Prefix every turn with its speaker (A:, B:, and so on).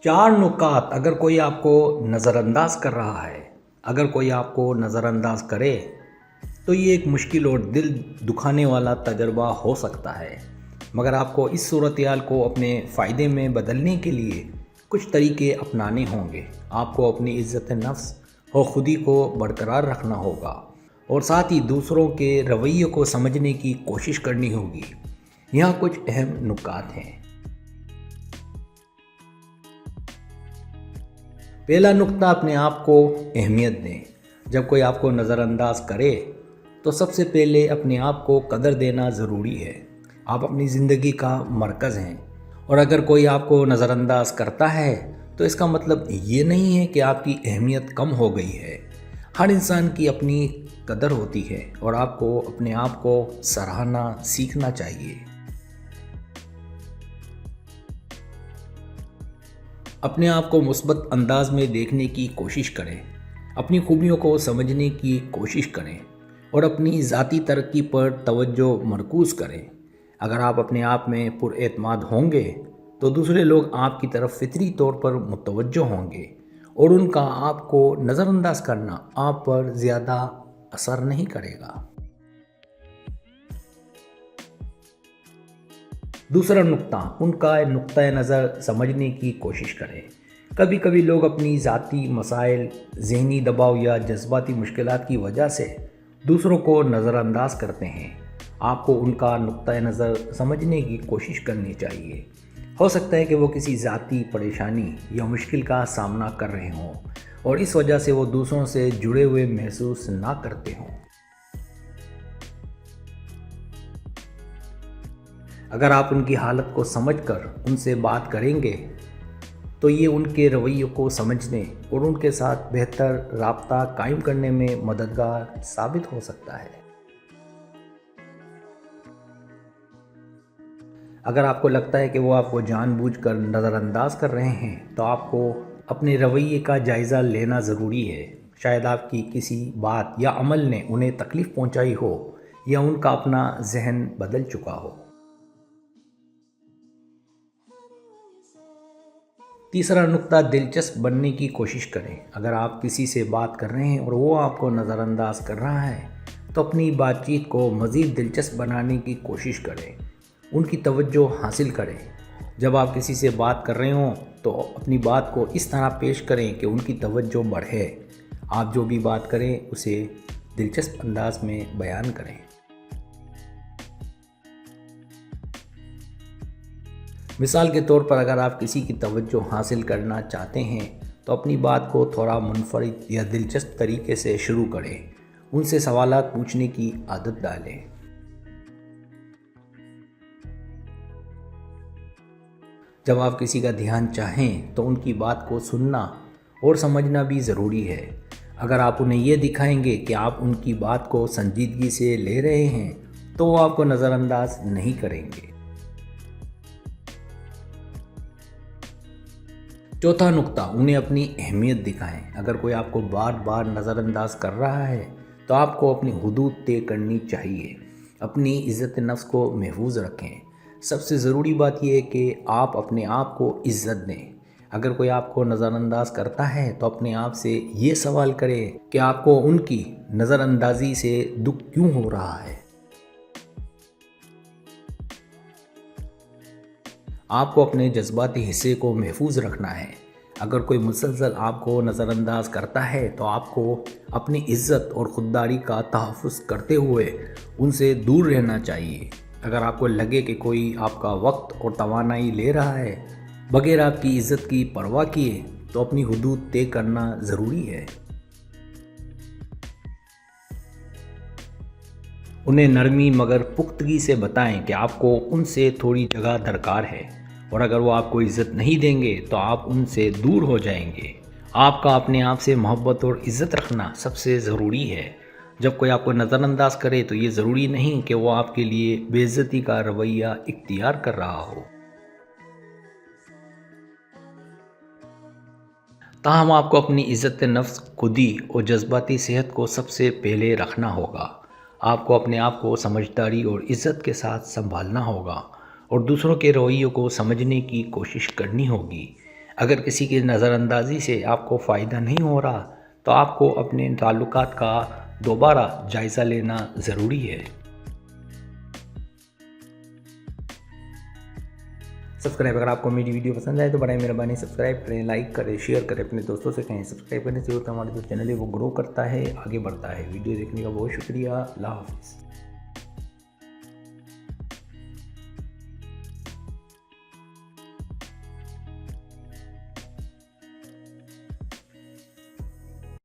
A: 4 نکات اگر کوئی آپ کو نظر انداز کر رہا ہے، اگر کوئی آپ کو نظر انداز کرے تو یہ ایک مشکل اور دل دکھانے والا تجربہ ہو سکتا ہے، مگر آپ کو اس صورتحال کو اپنے فائدے میں بدلنے کے لیے کچھ طریقے اپنانے ہوں گے۔ آپ کو اپنی عزت نفس اور خودی کو برقرار رکھنا ہوگا اور ساتھ ہی دوسروں کے رویے کو سمجھنے کی کوشش کرنی ہوگی۔ یہاں کچھ اہم نکات ہیں۔ پہلا نقطہ، اپنے آپ کو اہمیت دیں۔ جب کوئی آپ کو نظر انداز کرے تو سب سے پہلے اپنے آپ کو قدر دینا ضروری ہے۔ آپ اپنی زندگی کا مرکز ہیں، اور اگر کوئی آپ کو نظر انداز کرتا ہے تو اس کا مطلب یہ نہیں ہے کہ آپ کی اہمیت کم ہو گئی ہے۔ ہر انسان کی اپنی قدر ہوتی ہے اور آپ کو اپنے آپ کو سراہنا سیکھنا چاہیے۔ اپنے آپ کو مثبت انداز میں دیکھنے کی کوشش کریں، اپنی خوبیوں کو سمجھنے کی کوشش کریں اور اپنی ذاتی ترقی پر توجہ مرکوز کریں۔ اگر آپ اپنے آپ میں پر اعتماد ہوں گے تو دوسرے لوگ آپ کی طرف فطری طور پر متوجہ ہوں گے اور ان کا آپ کو نظر انداز کرنا آپ پر زیادہ اثر نہیں کرے گا۔ دوسرا نقطہ، ان کا نقطہ نظر سمجھنے کی کوشش کریں۔ کبھی کبھی لوگ اپنی ذاتی مسائل، ذہنی دباؤ یا جذباتی مشکلات کی وجہ سے دوسروں کو نظر انداز کرتے ہیں۔ آپ کو ان کا نقطہ نظر سمجھنے کی کوشش کرنی چاہیے۔ ہو سکتا ہے کہ وہ کسی ذاتی پریشانی یا مشکل کا سامنا کر رہے ہوں اور اس وجہ سے وہ دوسروں سے جڑے ہوئے محسوس نہ کرتے ہوں۔ اگر آپ ان کی حالت کو سمجھ کر ان سے بات کریں گے تو یہ ان کے رویے کو سمجھنے اور ان کے ساتھ بہتر رابطہ قائم کرنے میں مددگار ثابت ہو سکتا ہے۔ اگر آپ کو لگتا ہے کہ وہ آپ کو جان بوجھ کر نظر انداز کر رہے ہیں تو آپ کو اپنے رویے کا جائزہ لینا ضروری ہے۔ شاید آپ کی کسی بات یا عمل نے انہیں تکلیف پہنچائی ہو یا ان کا اپنا ذہن بدل چکا ہو۔ تیسرا نقطہ، دلچسپ بننے کی کوشش کریں۔ اگر آپ کسی سے بات کر رہے ہیں اور وہ آپ کو نظر انداز کر رہا ہے تو اپنی بات چیت کو مزید دلچسپ بنانے کی کوشش کریں، ان کی توجہ حاصل کریں۔ جب آپ کسی سے بات کر رہے ہوں تو اپنی بات کو اس طرح پیش کریں کہ ان کی توجہ بڑھے۔ آپ جو بھی بات کریں اسے دلچسپ انداز میں بیان کریں۔ مثال کے طور پر، اگر آپ کسی کی توجہ حاصل کرنا چاہتے ہیں تو اپنی بات کو تھوڑا منفرد یا دلچسپ طریقے سے شروع کریں۔ ان سے سوالات پوچھنے کی عادت ڈالیں۔ جب آپ کسی کا دھیان چاہیں تو ان کی بات کو سننا اور سمجھنا بھی ضروری ہے۔ اگر آپ انہیں یہ دکھائیں گے کہ آپ ان کی بات کو سنجیدگی سے لے رہے ہیں تو وہ آپ کو نظر انداز نہیں کریں گے۔ چوتھا نقطہ، انہیں اپنی اہمیت دکھائیں۔ اگر کوئی آپ کو بار بار نظر انداز کر رہا ہے تو آپ کو اپنی حدود طے کرنی چاہیے۔ اپنی عزت نفس کو محفوظ رکھیں۔ سب سے ضروری بات یہ ہے کہ آپ اپنے آپ کو عزت دیں۔ اگر کوئی آپ کو نظر انداز کرتا ہے تو اپنے آپ سے یہ سوال کریں کہ آپ کو ان کی نظر اندازی سے دکھ کیوں ہو رہا ہے۔ آپ کو اپنے جذباتی حصے کو محفوظ رکھنا ہے۔ اگر کوئی مسلسل آپ کو نظر انداز کرتا ہے تو آپ کو اپنی عزت اور خودداری کا تحفظ کرتے ہوئے ان سے دور رہنا چاہیے۔ اگر آپ کو لگے کہ کوئی آپ کا وقت اور توانائی لے رہا ہے بغیر آپ کی عزت کی پرواہ کیے تو اپنی حدود طے کرنا ضروری ہے۔ انہیں نرمی مگر پختگی سے بتائیں کہ آپ کو ان سے تھوڑی جگہ درکار ہے، اور اگر وہ آپ کو عزت نہیں دیں گے تو آپ ان سے دور ہو جائیں گے۔ آپ کا اپنے آپ سے محبت اور عزت رکھنا سب سے ضروری ہے۔ جب کوئی آپ کو نظر انداز کرے تو یہ ضروری نہیں کہ وہ آپ کے لیے بے عزتی کا رویہ اختیار کر رہا ہو۔ تاہم آپ کو اپنی عزت نفس، خودی اور جذباتی صحت کو سب سے پہلے رکھنا ہوگا۔ آپ کو اپنے آپ کو سمجھداری اور عزت کے ساتھ سنبھالنا ہوگا اور دوسروں کے رویوں کو سمجھنے کی کوشش کرنی ہوگی۔ اگر کسی کی نظر اندازی سے آپ کو فائدہ نہیں ہو رہا تو آپ کو اپنے تعلقات کا دوبارہ جائزہ لینا ضروری ہے۔ سبسکرائب، اگر آپ کو میری ویڈیو پسند آئے تو برائے مہربانی سبسکرائب کریں، لائک کریں، شیئر کریں، اپنے دوستوں سے کہیں۔ سبسکرائب کرنے سے ہوتا ہے ہمارا جو چینل ہے وہ گرو کرتا ہے، آگے بڑھتا ہے۔ ویڈیو دیکھنے کا بہت شکریہ، اللہ حافظ۔